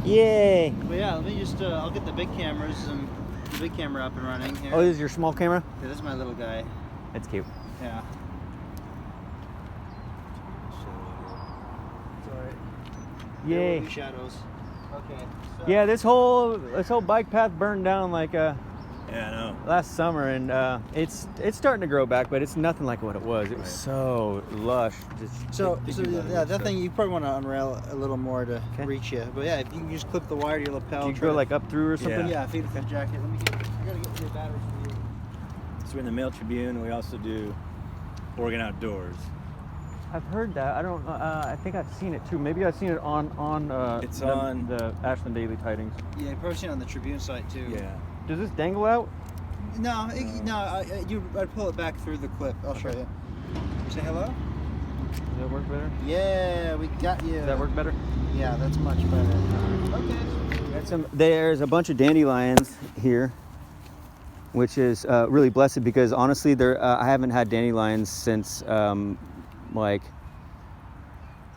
Yay! But yeah, let me just, I'll get the big cameras and the big camera up and running here. Oh, this is your small camera? Yeah, this is my little guy. That's cute. Yeah. Yay! There will be shadows. Okay. So. Yeah, this whole bike path burned down like Yeah, I know. last summer, and it's starting to grow back, but it's nothing like what it was. It was so lush. So yeah, that thing you probably want to unrail a little more to Okay. reach you. But yeah, if you can just clip the wire to your lapel. Do you try go to- like up through or something? Yeah, feed it to the jacket. Let me get. I gotta get your batteries for you. So we're in the Mail Tribune. We also do Oregon Outdoors. I've heard that. I don't. I think I've seen it too. Maybe I've seen it on It's the, on- the Ashland Daily Tidings. Yeah, you've probably seen it on the Tribune site too. Yeah. Does this dangle out? No, I'd pull it back through the clip. I'll show you. Say hello. Does that work better? Yeah, we got you. Does that work better? Yeah, that's much better. Okay. There's a bunch of dandelions here, which is really blessed because honestly, I haven't had dandelions since like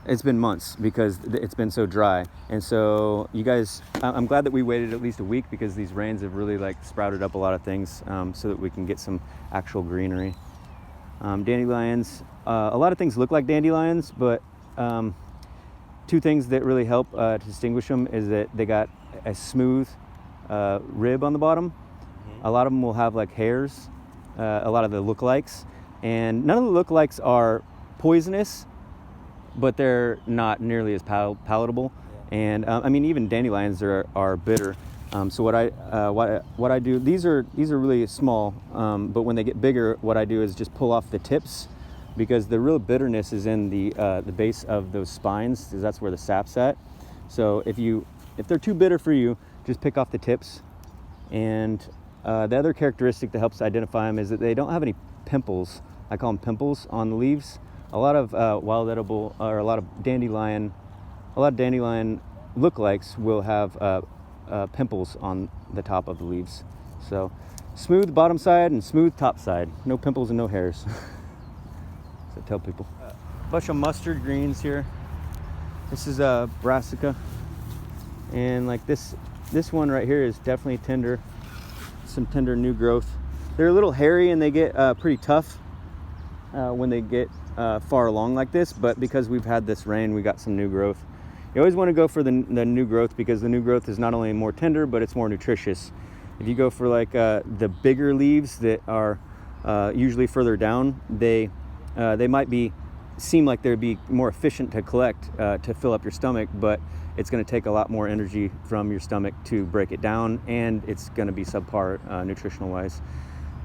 it's been months because it's been so dry. And so you guys, I'm glad that we waited at least a week because these rains have really like sprouted up a lot of things so that we can get some actual greenery. Dandelions, a lot of things look like dandelions, but two things that really help to distinguish them is that they got a smooth rib on the bottom. Mm-hmm. A lot of them will have like hairs, a lot of the lookalikes, and none of the lookalikes are poisonous, but they're not nearly as palatable. Yeah. And I mean, even dandelions are bitter. So what I do, these are really small, but when they get bigger, what I do is just pull off the tips, because the real bitterness is in the base of those spines, because that's where the sap's at. So if they're too bitter for you, just pick off the tips. And the other characteristic that helps identify them is that they don't have any pimples. I call them pimples on the leaves. A lot of wild edible or a lot of dandelion lookalikes will have pimples on the top of the leaves. So smooth bottom side and smooth top side. No pimples and no hairs. So tell people. A bunch of mustard greens here. This is brassica. And like this one right here is definitely tender. Some tender new growth. They're a little hairy and they get pretty tough when they get far along like this, but because we've had this rain, we got some new growth. You always want to go for the new growth because the new growth is not only more tender, but it's more nutritious. If you go for like the bigger leaves that are usually further down, they might seem like they'd be more efficient to collect to fill up your stomach, but it's going to take a lot more energy from your stomach to break it down, and it's going to be subpar nutritional wise.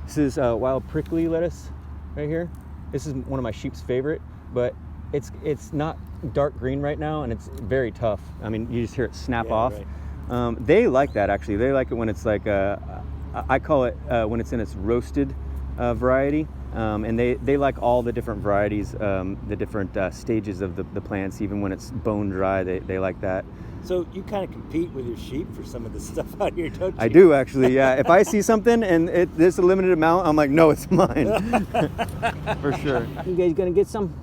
This is wild prickly lettuce right here. This is one of my sheep's favorite, but it's not dark green right now, and it's very tough. I mean, you just hear it snap off. Right. They like that actually. They like it when it's like I call it when it's in its roasted variety, and they like all the different varieties, the different stages of the plants. Even when it's bone dry, they like that. So you kind of compete with your sheep for some of the stuff out here, don't you? I do actually, yeah. If I see something and there's a limited amount, I'm like, no, it's mine. For sure. You guys gonna get some?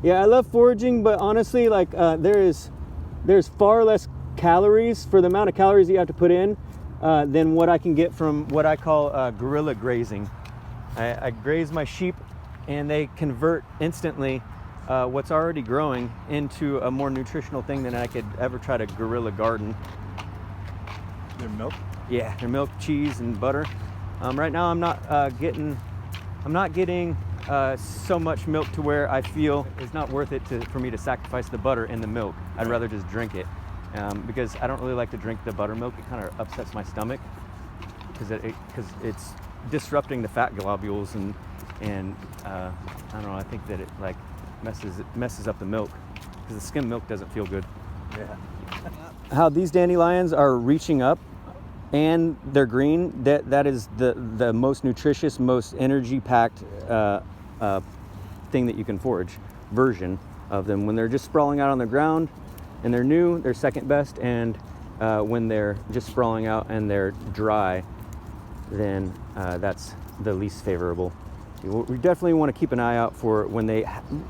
Yeah, I love foraging, but honestly, like there's far less calories for the amount of calories you have to put in than what I can get from what I call guerrilla grazing. I graze my sheep, and they convert instantly what's already growing into a more nutritional thing than I could ever try to guerrilla garden. Their milk? Yeah, their milk, cheese, and butter. Right now, I'm not getting so much milk to where I feel it's not worth it for me to sacrifice the butter in the milk. I'd rather just drink it because I don't really like to drink the buttermilk. It kind of upsets my stomach because it's disrupting the fat globules and I don't know. I think that it like messes up the milk because the skim milk doesn't feel good. Yeah. How these dandelions are reaching up and they're green, that is the most nutritious, most energy packed thing that you can forage version of them. When they're just sprawling out on the ground and they're new, they're second best, and when they're just sprawling out and they're dry, then that's the least favorable. We definitely want to keep an eye out for when they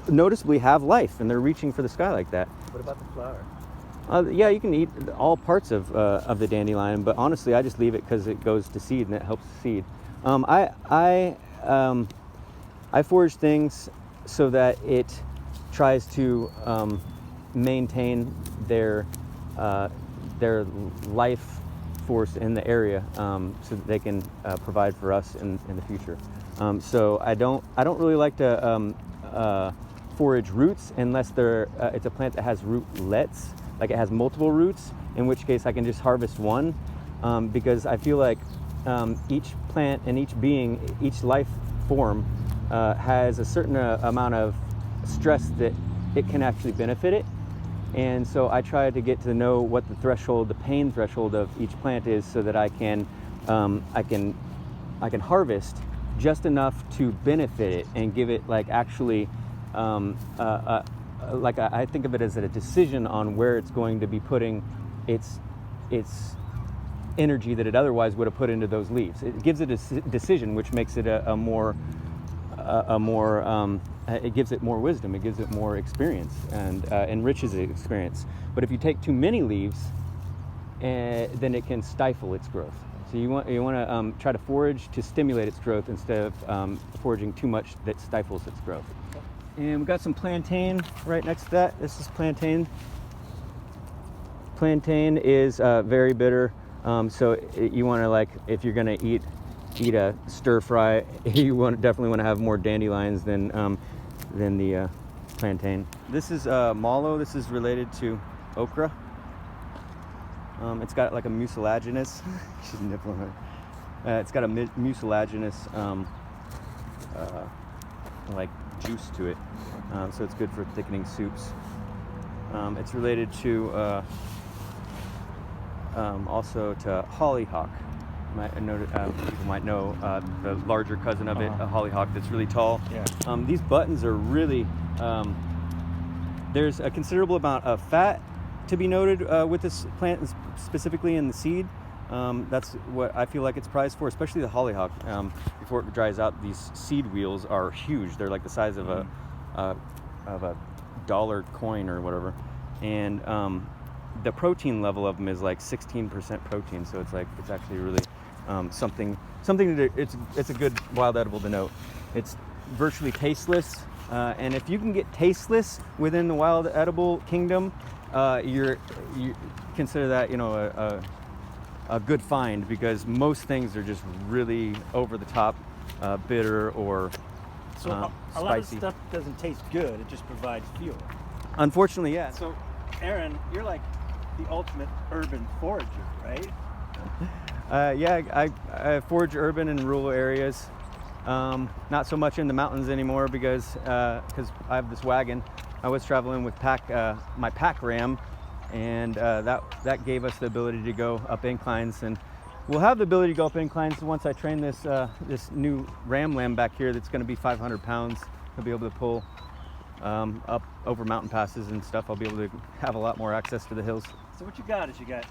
noticeably have life and they're reaching for the sky like that. What about the flower? Yeah, you can eat all parts of the dandelion, but honestly, I just leave it because it goes to seed and it helps seed. I forage things so that it tries to maintain their life force in the area, so that they can provide for us in the future. So I don't really like to forage roots unless it's a plant that has rootlets, like it has multiple roots, in which case I can just harvest one, because I feel like each plant and each being, each life form has a certain amount of stress that it can actually benefit it. And so I try to get to know what the pain threshold of each plant is, so that I can harvest just enough to benefit it and give it like actually like I think of it as a decision on where it's going to be putting its energy that it otherwise would have put into those leaves. It gives it a decision, which makes it a more it gives it more wisdom, it gives it more experience, and enriches the experience. But if you take too many leaves, then it can stifle its growth. So you want to try to forage to stimulate its growth instead of foraging too much that stifles its growth. And we've got some plantain right next to that. This is plantain. Plantain is very bitter, so you want to, like, if you're going to eat a stir fry, you definitely want to have more dandelions than the plantain. This is mallow. This is related to okra. It's got like a mucilaginous. She's nibbling her. It's got a mucilaginous like juice to it, so it's good for thickening soups. It's related to also to hollyhock. People might know the larger cousin of it, a hollyhock that's really tall. Yeah. These buttons are really, there's a considerable amount of fat to be noted with this plant, specifically in the seed. That's what I feel like it's prized for, especially the hollyhock. Before it dries out, these seed wheels are huge. They're like the size of a dollar coin or whatever, and the protein level of them is like 16% protein. So it's actually really something that it's a good wild edible to note. It's virtually tasteless, and if you can get tasteless within the wild edible kingdom, you consider that a good find, because most things are just really over the top, bitter or So a spicy. lot of stuff doesn't taste good. It just provides fuel. Unfortunately, yeah. So, Aaron, you're like the ultimate urban forager, right? Yeah, I forage urban and rural areas. Not so much in the mountains anymore because I have this wagon. I was traveling with my pack ram, and that gave us the ability to go up inclines, and we'll have the ability to go up inclines once I train this new ram lamb back here that's going to be 500 pounds. He'll be able to pull up over mountain passes and stuff. I'll be able to have a lot more access to the hills. So what you got is you got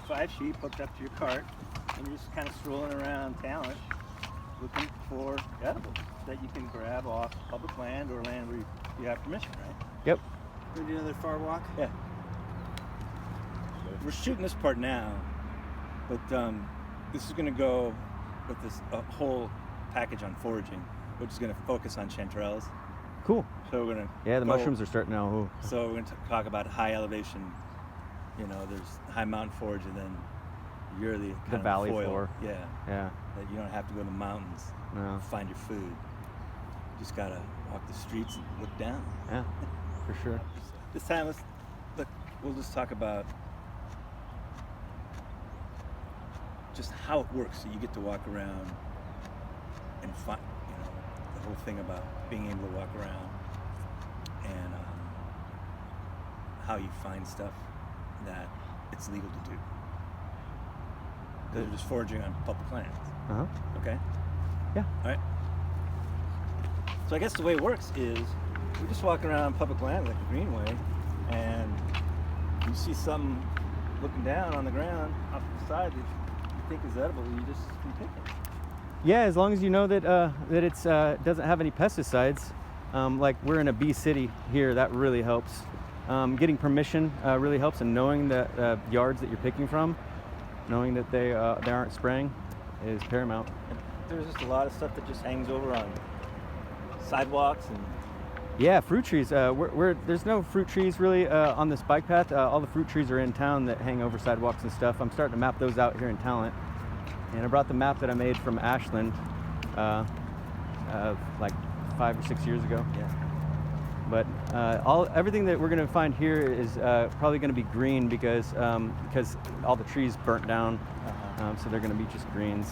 5 sheep hooked up to your cart, and you're just kind of strolling around town looking for edibles that you can grab off public land or land where you have permission, right? Yep. Gonna do another far walk? Yeah. We're shooting this part now, but this is going to go with this whole package on foraging, which is going to focus on chanterelles. Cool. So we're going to Yeah, the mushrooms are starting now. Ooh. So we're going to talk about high elevation. There's high mountain forage, and then you're the kind of valley foil. floor. Yeah. Yeah. That you don't have to go to the mountains No. to find your food. You just got to walk the streets and look down. Yeah, for sure. This time, we'll just talk about just how it works. So you get to walk around and find, the whole thing about being able to walk around and how you find stuff that it's legal to do. Because you're just foraging on public lands. Uh-huh. Okay? Yeah. All right. So I guess the way it works is we just walk around public land like a greenway, and you see something looking down on the ground off the side that you think is edible, you just can pick it. Yeah, as long as you know that that it's doesn't have any pesticides. Like we're in a bee city here, that really helps. Getting permission really helps, and knowing the yards that you're picking from, knowing that they aren't spraying, is paramount. There's just a lot of stuff that just hangs over on sidewalks and. Yeah, fruit trees. There's no fruit trees really on this bike path. All the fruit trees are in town that hang over sidewalks and stuff. I'm starting to map those out here in Talent. And I brought the map that I made from Ashland like 5 or 6 years ago. Yeah. But everything that we're going to find here is probably going to be green because all the trees burnt down. So they're going to be just greens.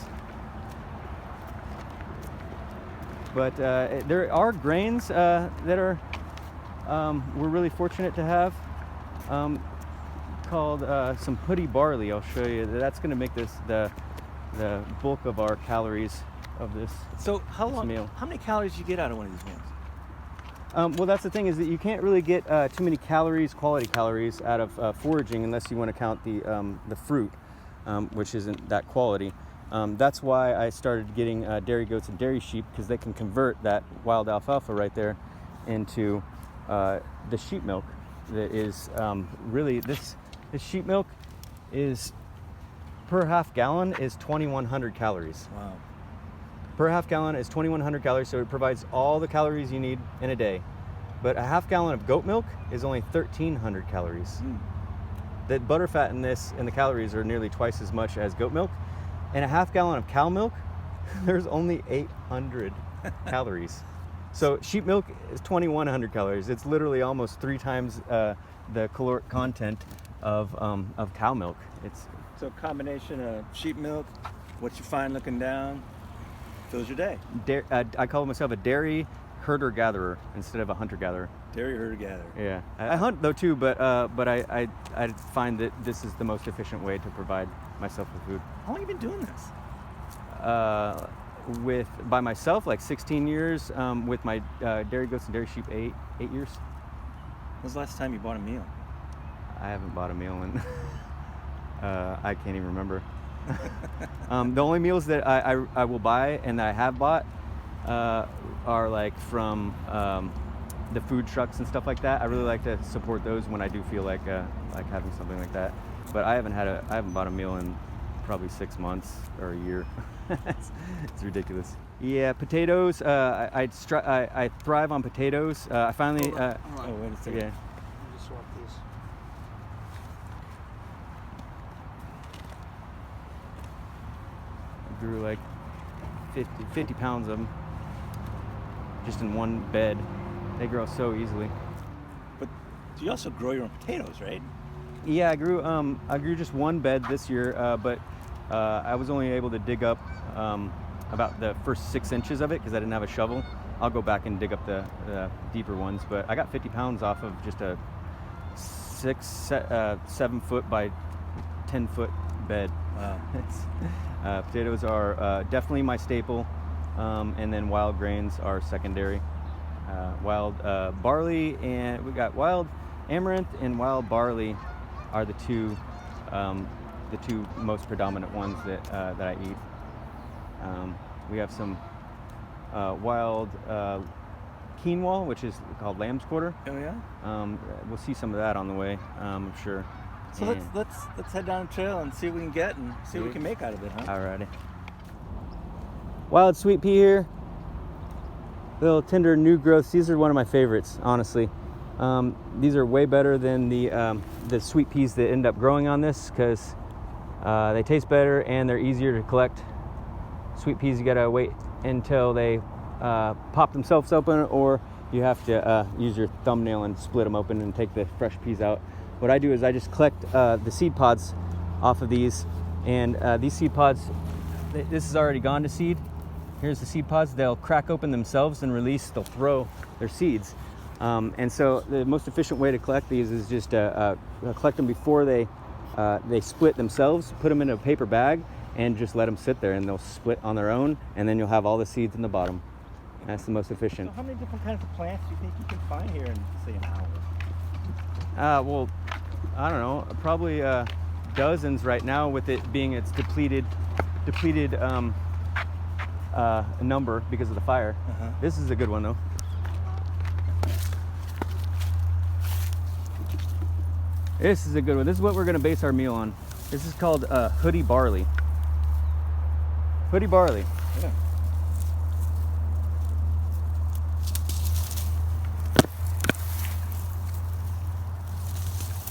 But there are grains that are we're really fortunate to have called some putty barley. I'll show you. That's going to make this the bulk of our calories of this. So how meal. How many calories do you get out of one of these meals? Well, that's the thing, is that you can't really get too many quality calories out of foraging unless you want to count the fruit, which isn't that quality. That's why I started getting dairy goats and dairy sheep, because they can convert that wild alfalfa right there into the sheep milk. That is really this sheep milk is per half gallon is 2,100 calories. Wow. Per half gallon is 2,100 calories, so it provides all the calories you need in a day. But a half gallon of goat milk is only 1,300 calories. The butterfat in the calories are nearly twice as much as goat milk. And a half gallon of cow milk, there's only 800 calories. So sheep milk is 2,100 calories. It's literally almost 3 times the caloric content of cow milk. So a combination of sheep milk, what you find looking down, fills your day. I call myself a dairy herder-gatherer instead of a hunter-gatherer. Dairy herder-gatherer. Yeah, I hunt though too, but I find that this is the most efficient way to provide myself with food. How long have you been doing this? By myself, like 16 years. With my dairy goats and dairy sheep, 8 years. When's the last time you bought a meal? I haven't bought a meal in I can't even remember. The only meals that I will buy and that I have bought are like from the food trucks and stuff like that. I really like to support those when I do feel like having something like that. But I haven't bought a meal in probably 6 months or a year. It's ridiculous. Yeah, potatoes. I thrive on potatoes. I finally. Wait a second. Yeah. Just swap these. I grew like 50 pounds of them just in one bed. They grow so easily. But you also grow your own potatoes, right? Yeah, I grew just one bed this year, but I was only able to dig up about the first 6 inches of it because I didn't have a shovel. I'll go back and dig up the deeper ones, but I got 50 pounds off of just a 7 foot by 10 foot bed. Wow. Potatoes are definitely my staple, and then wild grains are secondary. Wild barley, and we got wild amaranth and wild barley are the two most predominant ones that I eat. We have some wild quinoa, which is called lamb's quarter. Oh yeah. We'll see some of that on the way, I'm sure. So let's head down the trail and see what we can get and see what we can make out of it, huh? Alrighty. Wild sweet pea here. Little tender new growths. These are one of my favorites, honestly. These are way better than the sweet peas that end up growing on this because they taste better and they're easier to collect. Sweet peas, you gotta wait until they pop themselves open, or you have to use your thumbnail and split them open and take the fresh peas out. What I do is I just collect the seed pods off of these, and these seed pods, this is already gone to seed. Here's the seed pods. They'll crack open themselves and they'll throw their seeds. And so the most efficient way to collect these is just collect them before they split themselves, put them in a paper bag, and just let them sit there, and they'll split on their own, and then you'll have all the seeds in the bottom. That's the most efficient. So how many different kinds of plants do you think you can find here in, say, an hour? Well, I don't know, probably dozens right now, with it being its depleted number because of the fire. This is a good one though. This is a good one. This is what we're gonna base our meal on. This is called hoodie barley. Hoodie barley. Yeah.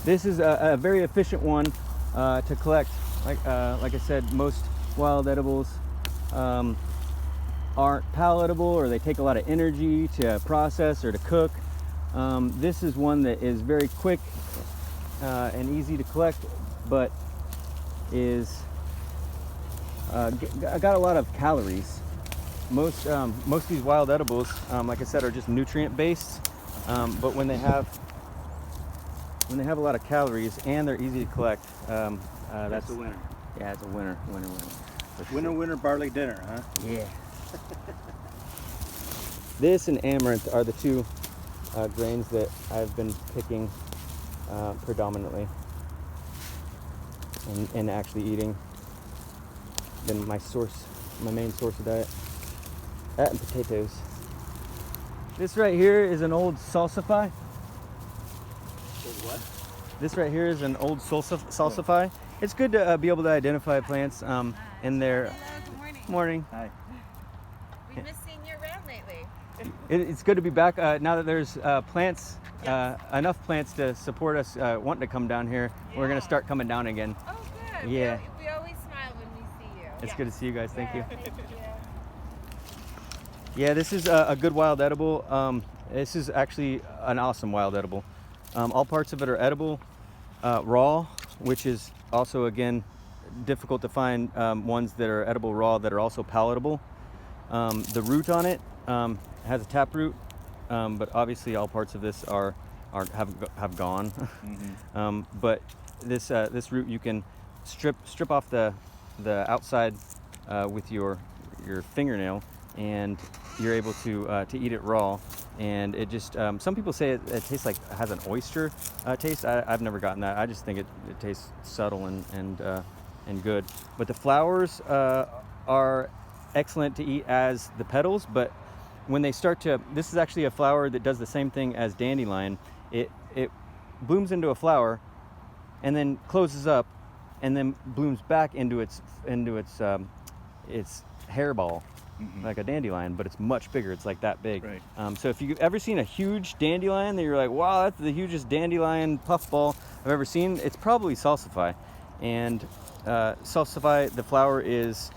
This is a very efficient one to collect. Like I said, most wild edibles aren't palatable, or they take a lot of energy to process or to cook. This is one that is very quick and easy to collect, but is got a lot of calories. Most of these wild edibles, like I said, are just nutrient based, but when they have a lot of calories and they're easy to collect, that's a winner. Yeah, it's a winner. Winner barley dinner, huh? Yeah. This and amaranth are the two grains that I've been picking predominantly and actually eating. Been my main source of diet. That and potatoes. This right here is an old Salsify. What? This right here is an old Salsify. It's good to be able to identify plants in their... Hello, good morning. Morning. Hi. We've missed seeing you around lately. It's good to be back now that there's plants, Yes. enough plants to support us wanting to come down here. We're going to start coming down again. Oh, good. Yeah. We always smile when we see you. It's good to see you guys. Thank you. Thank you. Yeah, this is a good wild edible. This is actually an awesome wild edible. All parts of it are edible, raw, which is also, again, difficult to find ones that are edible raw that are also palatable. The root on it has a tap root, but obviously all parts of this have gone. But this root you can strip off the outside with your fingernail, and you're able to eat it raw. And it just some people say it tastes like it has an oyster taste. I've never gotten that. I just think it tastes subtle and good. But the flowers are excellent to eat as the petals, but when they start to, this is actually a flower that does the same thing as dandelion. It blooms into a flower and then closes up and then blooms back into its hairball. Like a dandelion, but it's much bigger. It's like that big. Right. So if you've ever seen a huge dandelion that you're like, wow, that's the hugest dandelion puffball I've ever seen, it's probably Salsify. And Salsify, the flower is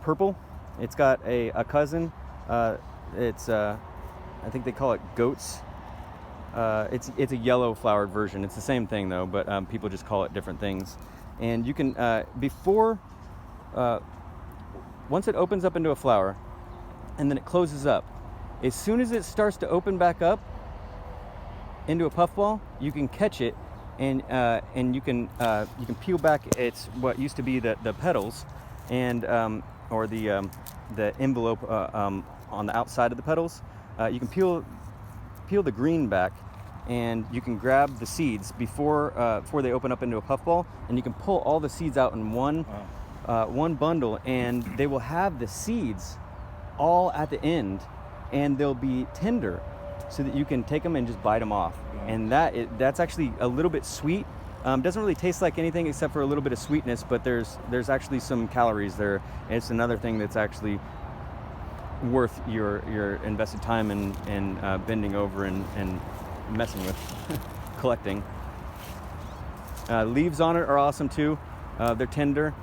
purple. It's got a cousin. I think they call it goats. It's a yellow flowered version. It's the same thing though, but people just call it different things. And you can once it opens up into a flower and then it closes up, as soon as it starts to open back up into a puffball, you can catch it and you can peel back its what used to be the petals and or the envelope on the outside of the petals. You can peel the green back, and you can grab the seeds before they open up into a puffball, and you can pull all the seeds out in one bundle, and they will have the seeds all at the end, and they'll be tender, so that you can take them and just bite them off. And that's actually a little bit sweet. Doesn't really taste like anything except for a little bit of sweetness, but there's actually some calories there. It's another thing that's actually worth your invested time in bending over and messing with, collecting. Leaves on it are awesome too. They're tender.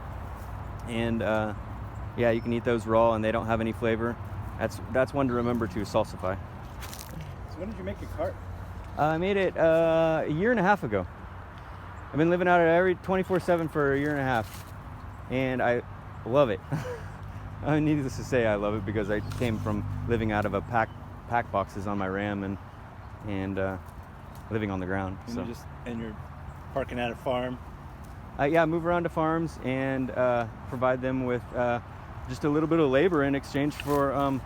And yeah, you can eat those raw, and they don't have any flavor. That's one to remember too, Salsify. So when did you make your cart? I made it a year and a half ago. I've been living out at every 24/7 for a year and a half, and I love it. Needless to say, I love it because I came from living out of a pack boxes on my Ram and living on the ground. And you're parking at a farm. Yeah, move around to farms and provide them with just a little bit of labor in exchange for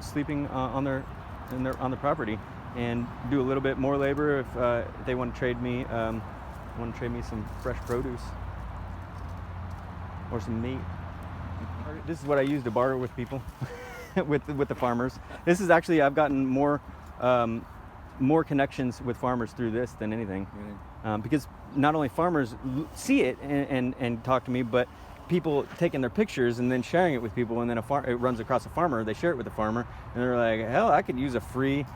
sleeping on their property, and do a little bit more labor if they want to trade me some fresh produce or some meat. This is what I use to barter with people, with the farmers. This is actually, I've gotten more connections with farmers through this than anything, because not only farmers see it and talk to me, but people taking their pictures and then sharing it with people, and then it runs across a farmer. They share it with the farmer, and they're like, "Hell, I could use a free."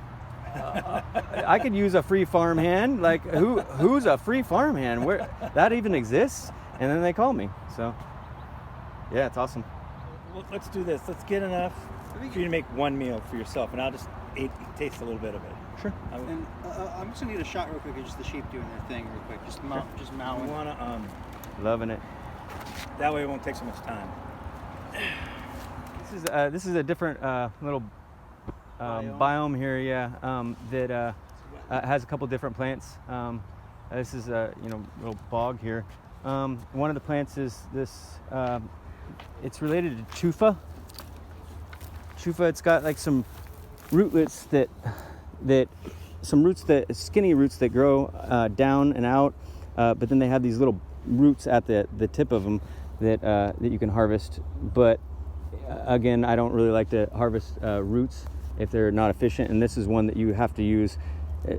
I could use a free farmhand. Like, who's a free farmhand? Where that even exists? And then they call me. So, yeah, it's awesome. Well, let's do this. Let's get enough for you to make one meal for yourself, and I'll just taste a little bit of it. Sure. And I'm just gonna get a shot real quick of just the sheep doing their thing real quick. Just mowing. You wanna Loving it. that way it won't take so much time. This is a different little biome here, yeah, that has a couple different plants. This is a little bog here. One of the plants is this. It's related to chufa. Chufa. It's got like some rootlets that skinny roots that grow down and out, but then they have these little roots at the tip of them that you can harvest. But again, I don't really like to harvest roots if they're not efficient, and this is one that you have to use.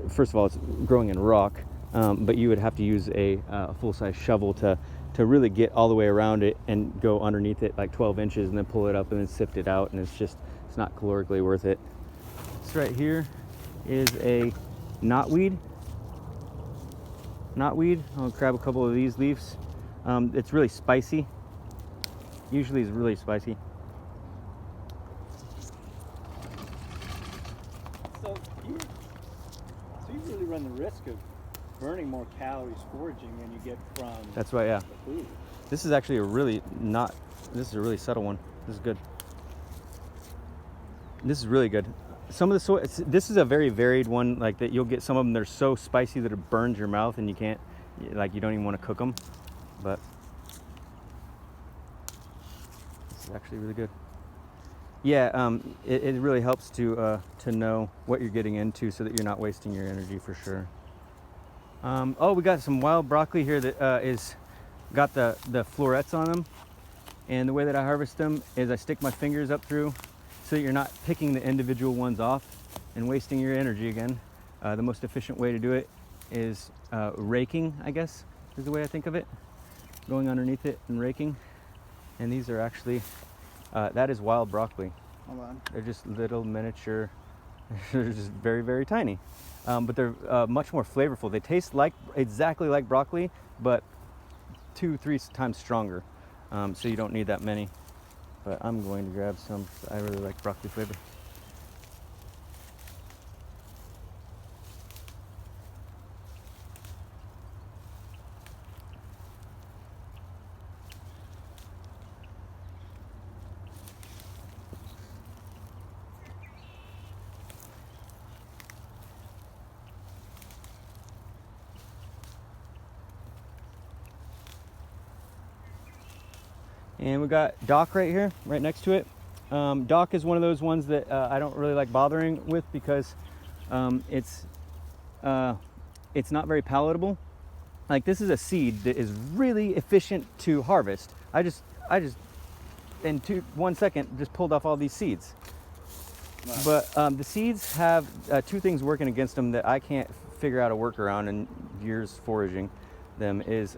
First of all, it's growing in rock, but you would have to use a full-size shovel to really get all the way around it and go underneath it like 12 inches and then pull it up and then sift it out, and it's not calorically worth it. This right here is a knotweed. I'll grab a couple of these leaves. It's really spicy. Usually it's really spicy. So you really run the risk of burning more calories foraging than you get from That's right, yeah. the food. This is actually this is a really subtle one. This is good. This is really good. Some of the soy, this is a very varied one, like that you'll get some of them that are so spicy that it burns your mouth and you don't even want to cook them. But this is actually really good. Yeah, it really helps to know what you're getting into so that you're not wasting your energy for sure. We got some wild broccoli here that is got the florets on them, and the way that I harvest them is I stick my fingers up through so that you're not picking the individual ones off and wasting your energy again. The most efficient way to do it is raking, I guess, is the way I think of it. Going underneath it and raking. And these are actually, that is wild broccoli. Hold on. They're just little miniature, they're just very, very tiny. But they're much more flavorful. They taste exactly like broccoli, but 2-3 times stronger. So you don't need that many. But I'm going to grab some. I really like broccoli flavor. And we got Doc right here, right next to it. Doc is one of those ones that I don't really like bothering with because it's not very palatable. Like, this is a seed that is really efficient to harvest. I just in 1 second just pulled off all these seeds. Wow. But the seeds have two things working against them that I can't figure out a workaround in years foraging them. Is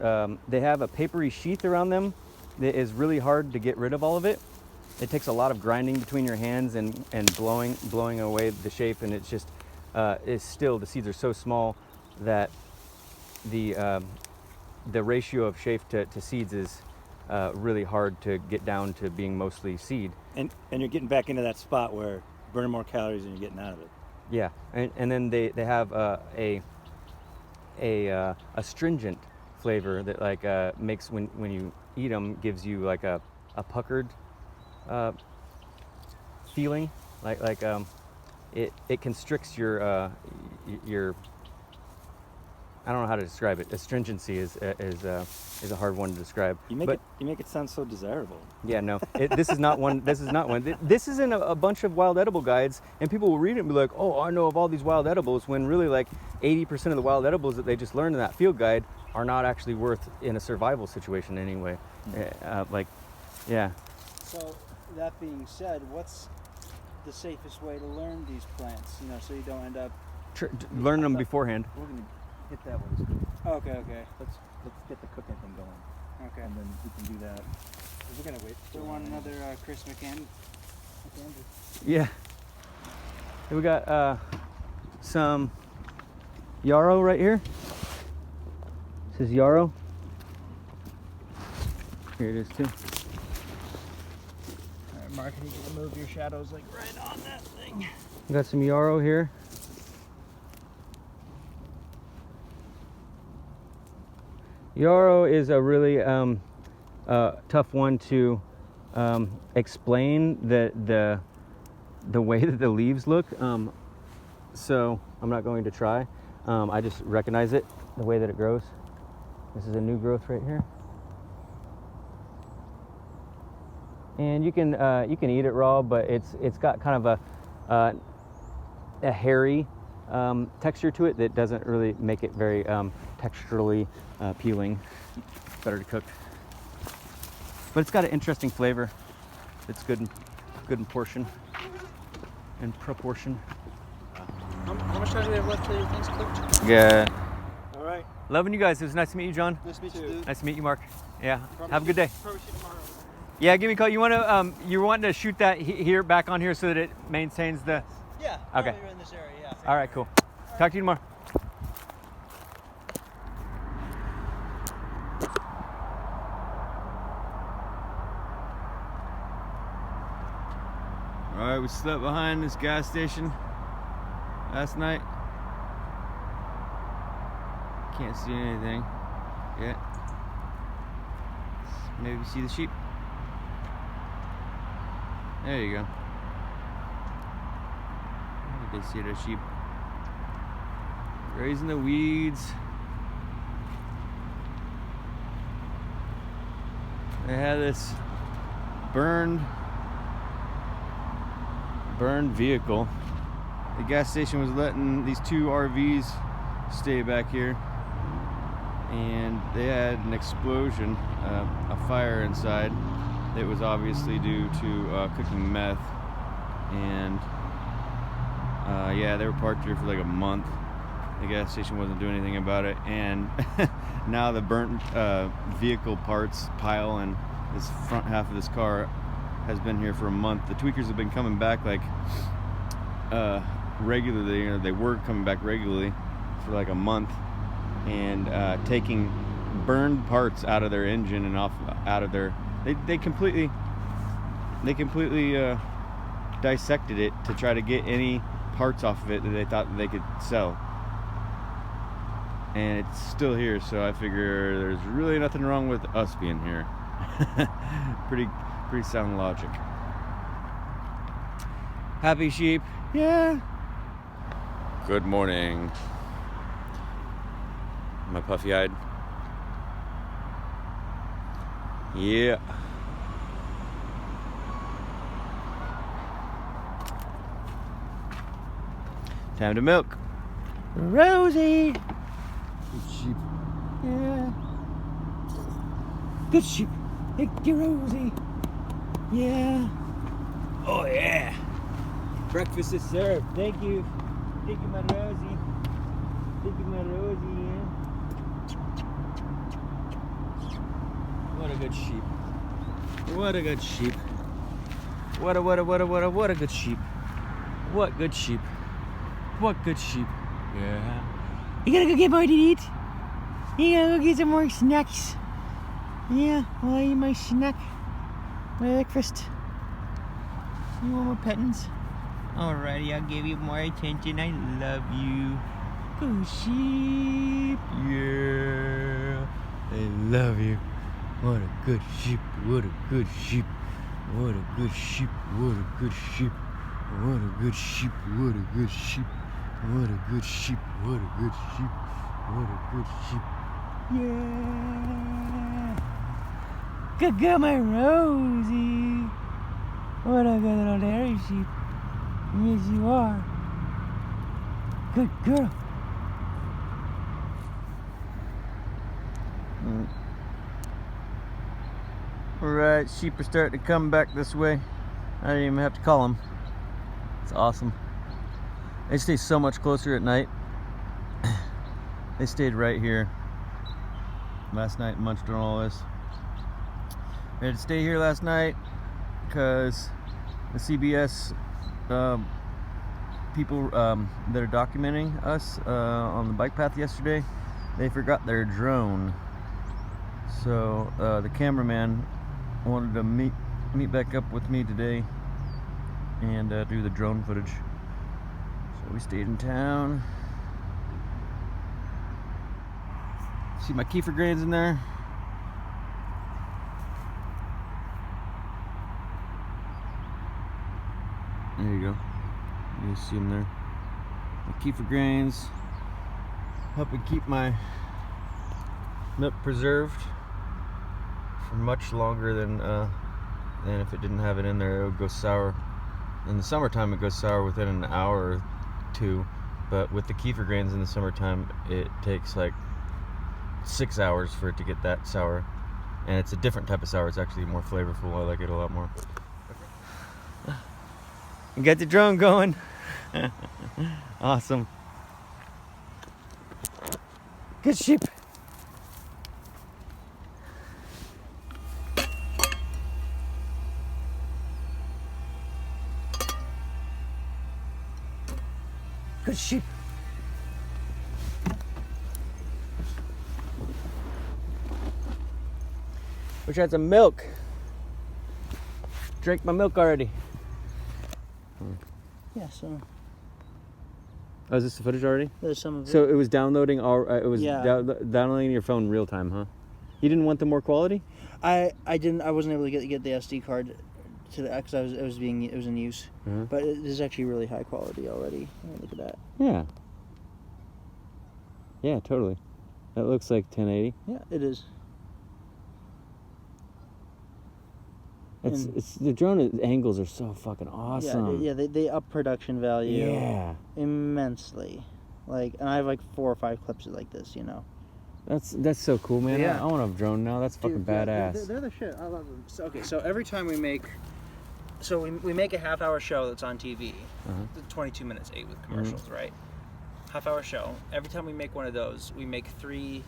they have a papery sheath around them that is really hard to get rid of all of it. It takes a lot of grinding between your hands and blowing away the shape, and it's just the seeds are so small that the ratio of shape to seeds is really hard to get down to being mostly seed. And you're getting back into that spot where burning more calories than you're getting out of it. Yeah, and then they have a astringent flavor that like makes when you eat them, gives you like a puckered feeling, like it constricts your I don't know how to describe it. Astringency is a hard one to describe. You make it sound so desirable. Yeah, no, this is not one. This is not one. This is in a bunch of wild edible guides, and people will read it and be like, "Oh, I know of all these wild edibles," when really like 80% of the wild edibles that they just learned in that field guide are not actually worth in a survival situation anyway. Yeah. So that being said, what's the safest way to learn these plants? You know, so you don't end up. Learn them beforehand. We're gonna hit that one. Too. Okay. Let's get the cooking thing going. Okay. And then we can do that. We're gonna wait. Do you want another Chris McCann? Yeah. Here we got some Yarrow right here. This is Yarrow. Here it is too. Alright, Mark, you can move your shadows like right on that thing. We got some Yarrow here. Yarrow is a really tough one to explain the way that the leaves look. So I'm not going to try. I just recognize it, the way that it grows. This is a new growth right here. And you can eat it raw, but it's got kind of a hairy texture to it that doesn't really make it very texturally appealing. Better to cook, but it's got an interesting flavor. It's good in portion and proportion. How much time do we have left till your thing's cooked? Yeah. All right. Loving you guys. It was nice to meet you, John. Nice to meet you, dude. Nice to meet you, Mark. Yeah. Have a good day. Probably see you tomorrow. Yeah, give me a call. You want to you're wanting to shoot that here back on here so that it maintains the. Yeah. Okay. You're in this area. Yeah. All right, cool. Talk to you tomorrow. All right, we slept behind this gas station last night. Can't see anything yet. Maybe see the sheep. There you go. You can see the sheep grazing the weeds. They had this burned vehicle. The gas station was letting these two RVs stay back here, and they had an explosion, a fire inside that was obviously due to cooking meth. And yeah, they were parked here for like a month. The gas station wasn't doing anything about it, and now the burnt vehicle parts pile in this front half of this car has been here for a month. The tweakers have been coming back like regularly. You know, they were coming back regularly for like a month and taking burned parts out of their engine and out of their. They completely dissected it to try to get any parts off of it that they thought that they could sell. And it's still here, so I figure there's really nothing wrong with us being here. Pretty sound logic. Happy sheep. Yeah. Good morning. Am I puffy-eyed? Yeah. Time to milk. Rosie. Good sheep. Yeah. Good sheep. Thank you, Rosie. Yeah. Oh yeah. Breakfast is served. Thank you. Thank you, my Rosie. Thank you, my Rosie. Yeah. What a good sheep. What a good sheep. What a good sheep. What good sheep. What good sheep. Yeah. You gotta go get more to eat. You gotta go get some more snacks. Yeah, I'll eat my snack. My breakfast. You want more pettings? Alrighty, I'll give you more attention. I love you. Go sheep. Yeah. I love you. What a good sheep. What a good sheep. What a good sheep. What a good sheep. What a good sheep. What a good sheep. What a good sheep. What a good sheep. What a good sheep. Yeah. Good girl, my Rosie. What a good little dairy sheep. Yes, you are. Good girl. Alright, sheep are starting to come back this way. I didn't even have to call them. It's awesome. They stay so much closer at night. They stayed right here last night and munched on all this. We had to stay here last night because the CBS people that are documenting us on the bike path yesterday, they forgot their drone. So the cameraman wanted to meet back up with me today and do the drone footage. So we stayed in town. See my kefir grains in there? There you go. You see them there. My kefir grains help me keep my milk preserved for much longer than if it didn't have it in there. It would go sour. In the summertime, it goes sour within an hour or two, but with the kefir grains in the summertime, it takes like 6 hours for it to get that sour, and it's a different type of sour. It's actually more flavorful. I like it a lot more. You got the drone going. Awesome. Good sheep. Good sheep. Wish I had some milk. Drank my milk already. Yeah, so Oh, is this the footage already? there's some of it. So it was downloading it was Yeah. downloading your phone real time, huh? You didn't want the more quality? I wasn't able to get the SD card to the because it was in use. Uh-huh. But it is actually really high quality already. Look at that. Yeah. Yeah, totally. That looks like 1080. Yeah, it is. It's the drone angles are so fucking awesome. Yeah, they up production value. Yeah. Immensely. Like, and I have like 4 or 5 clips like this, you know. That's so cool, man. Yeah. I want a drone now. That's fucking Dude, yeah, badass. they're the shit. I love them. So, okay, so every time we make we make a half-hour show that's on TV. Uh-huh. 22 minutes, 8 with commercials, right? Half-hour show. Every time we make one of those, we make 3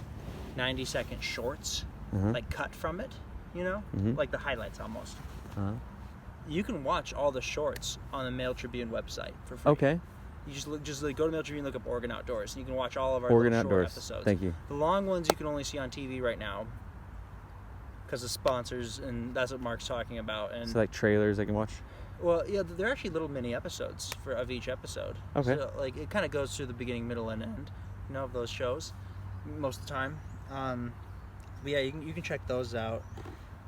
90-second shorts, Uh-huh. like cut from it, you know? Mhm. Like the highlights almost. Uh-huh. You can watch all the shorts on the Mail Tribune website for free. Okay. You just like, go to Mail Tribune, look up Oregon Outdoors, and you can watch all of our Oregon little short Outdoors. episodes. Thank you. The long ones you can only see on TV right now because of sponsors, and that's what Mark's talking about. And So like trailers I can watch. well, yeah, they're actually little mini episodes of each episode. Okay. So, like, it kind of goes through the beginning, middle, and end, you know, of those shows most of the time. But yeah, you can check those out.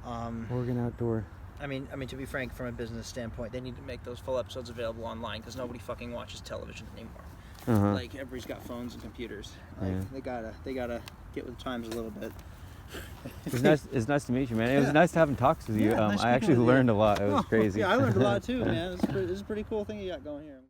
Oregon Outdoor. I mean, to be frank, from a business standpoint, they need to make those full episodes available online because nobody fucking watches television anymore. Uh-huh. Like, everybody's got phones and computers. Like, Yeah. they gotta get with the times a little bit. It's nice to meet you, man. It was nice having talks with you. Yeah, nice I speaking actually with you. learned a lot. It was crazy. Yeah, I learned a lot too, man. This is a pretty cool thing you got going here.